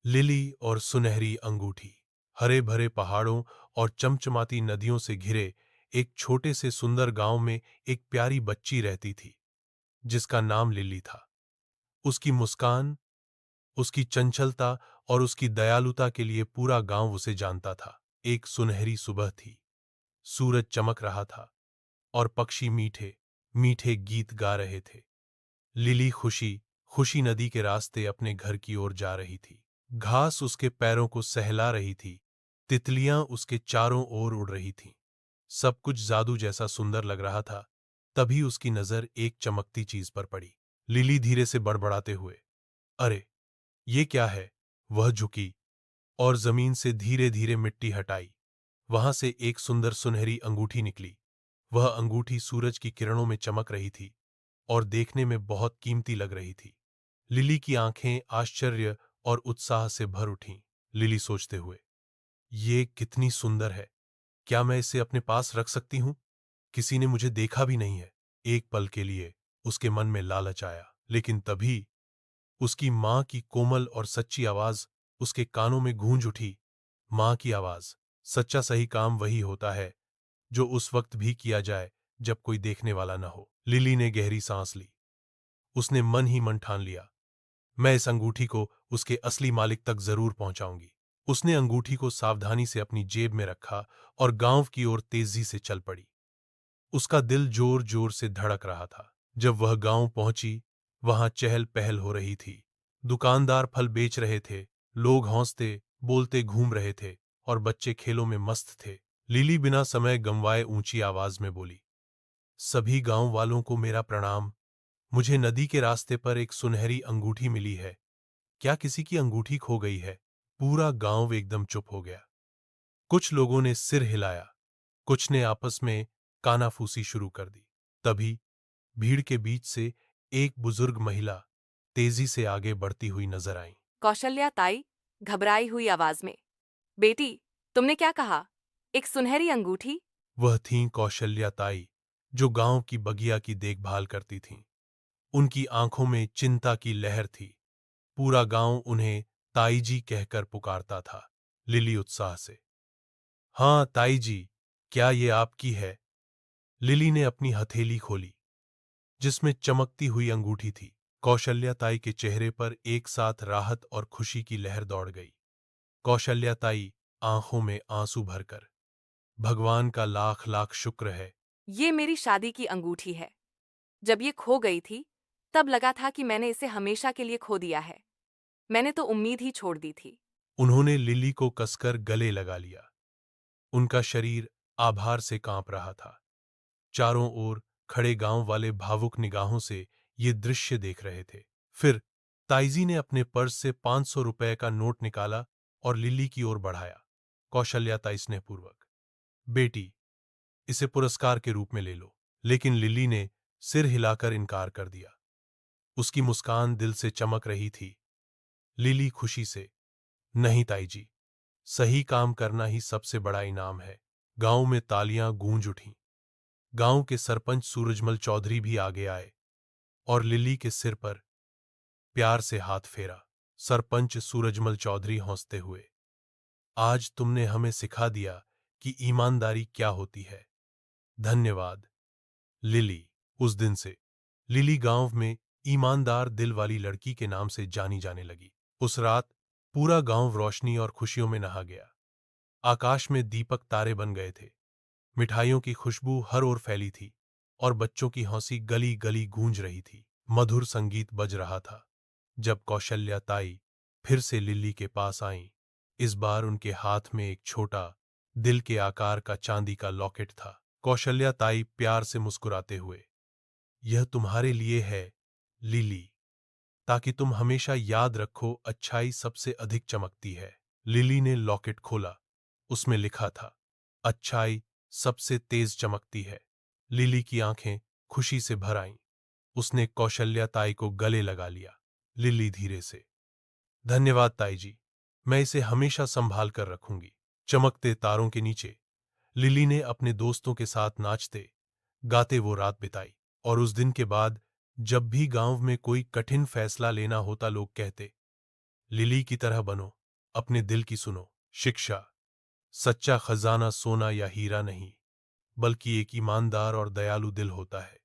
Lily और सुनहरी अंगूठी। हरे भरे पहाड़ों और चमचमाती नदियों से घिरे एक छोटे से सुंदर गांव में एक प्यारी बच्ची रहती थी जिसका नाम लिली था। उसकी मुस्कान, उसकी चंचलता और उसकी दयालुता के लिए पूरा गांव उसे जानता था। एक सुनहरी सुबह थी। सूरज चमक रहा था और पक्षी मीठे मीठे गीत गा रहे थे। लिली खुशी खुशी नदी के रास्ते अपने घर की ओर जा रही थी। घास उसके पैरों को सहला रही थी। तितलियां उसके चारों ओर उड़ रही थीं। सब कुछ जादू जैसा सुंदर लग रहा था। तभी उसकी नजर एक चमकती चीज पर पड़ी। लिली धीरे से बड़बड़ाते हुए, अरे, ये क्या है? वह झुकी और जमीन से धीरे धीरे मिट्टी हटाई। वहां से एक सुंदर सुनहरी अंगूठी निकली। वह अंगूठी सूरज की किरणों में चमक रही थी और देखने में बहुत कीमती लग रही थी। लिली की आंखें आश्चर्य और उत्साह से भर उठीं। लिली सोचते हुए, ये कितनी सुंदर है। क्या मैं इसे अपने पास रख सकती हूं? किसी ने मुझे देखा भी नहीं है। एक पल के लिए उसके मन में लालच आया, लेकिन तभी उसकी मां की कोमल और सच्ची आवाज उसके कानों में गूंज उठी। मां की आवाज, सच्चा सही काम वही होता है जो उस वक्त भी किया जाए जब कोई देखने वाला न हो। लिली ने गहरी सांस ली। उसने मन ही मन ठान लिया, मैं इस अंगूठी को उसके असली मालिक तक जरूर पहुंचाऊंगी। उसने अंगूठी को सावधानी से अपनी जेब में रखा और गांव की ओर तेजी से चल पड़ी। उसका दिल जोर जोर से धड़क रहा था। जब वह गांव पहुंची, वहां चहल पहल हो रही थी। दुकानदार फल बेच रहे थे, लोग हंसते बोलते घूम रहे थे और बच्चे खेलों में मस्त थे। लिली बिना समय गंवाए ऊंची आवाज में बोली, सभी गांव वालों को मेरा प्रणाम। मुझे नदी के रास्ते पर एक सुनहरी अंगूठी मिली है। क्या किसी की अंगूठी खो गई है? पूरा गांव एकदम चुप हो गया। कुछ लोगों ने सिर हिलाया, कुछ ने आपस में कानाफूसी शुरू कर दी। तभी भीड़ के बीच से एक बुजुर्ग महिला तेजी से आगे बढ़ती हुई नजर आई। कौशल्या ताई घबराई हुई आवाज में, बेटी, तुमने क्या कहा? एक सुनहरी अंगूठी? वह थीं कौशल्या ताई, जो गांव की बगिया की देखभाल करती थीं। उनकी आंखों में चिंता की लहर थी। पूरा गांव उन्हें ताई जी कहकर पुकारता था। लिली उत्साह से, हाँ ताई जी, क्या ये आपकी है? लिली ने अपनी हथेली खोली जिसमें चमकती हुई अंगूठी थी। कौशल्या ताई के चेहरे पर एक साथ राहत और खुशी की लहर दौड़ गई। कौशल्या ताई आंखों में आंसू भरकर, भगवान का लाख लाख शुक्र है। ये मेरी शादी की अंगूठी है। जब ये खो गई थी, तब लगा था कि मैंने इसे हमेशा के लिए खो दिया है। मैंने तो उम्मीद ही छोड़ दी थी। उन्होंने लिली को कसकर गले लगा लिया। उनका शरीर आभार से कांप रहा था। चारों ओर खड़े गांव वाले भावुक निगाहों से ये दृश्य देख रहे थे। फिर ताईजी ने अपने पर्स से 500 रुपए का नोट निकाला और लिली की ओर बढ़ाया। कौशल्या ताई स्नेहपूर्वक, बेटी, इसे पुरस्कार के रूप में ले लो। लेकिन लिली ने सिर हिलाकर इनकार कर दिया। उसकी मुस्कान दिल से चमक रही थी। लिली खुशी से, नहीं ताई जी, सही काम करना ही सबसे बड़ा इनाम है। गांव में तालियां गूंज उठीं। गांव के सरपंच सूरजमल चौधरी भी आगे आए और लिली के सिर पर प्यार से हाथ फेरा। सरपंच सूरजमल चौधरी हंसते हुए, आज तुमने हमें सिखा दिया कि ईमानदारी क्या होती है। धन्यवाद लिली। उस दिन से लिली गांव में ईमानदार दिल वाली लड़की के नाम से जानी जाने लगी। उस रात पूरा गांव रोशनी और खुशियों में नहा गया। आकाश में दीपक तारे बन गए थे। मिठाइयों की खुशबू हर ओर फैली थी और बच्चों की हंसी गली गली गूंज रही थी। मधुर संगीत बज रहा था। जब कौशल्या ताई फिर से लिली के पास आईं, इस बार उनके हाथ में एक छोटा दिल के आकार का चांदी का लॉकेट था। कौशल्या ताई प्यार से मुस्कुराते हुए, यह तुम्हारे लिए है लिली, ताकि तुम हमेशा याद रखो अच्छाई सबसे अधिक चमकती है। लिली ने लॉकेट खोला। उसमें लिखा था, अच्छाई सबसे तेज चमकती है। लिली की आंखें खुशी से भर आईं। उसने कौशल्या ताई को गले लगा लिया। लिली धीरे से, धन्यवाद ताई जी, मैं इसे हमेशा संभाल कर रखूंगी। चमकते तारों के नीचे लिली ने अपने दोस्तों के साथ नाचते गाते वो रात बिताई। और उस दिन के बाद जब भी गांव में कोई कठिन फैसला लेना होता, लोग कहते, लिली की तरह बनो। अपने दिल की सुनो। शिक्षा। सच्चा खजाना सोना या हीरा नहीं, बल्कि एक ईमानदार और दयालु दिल होता है।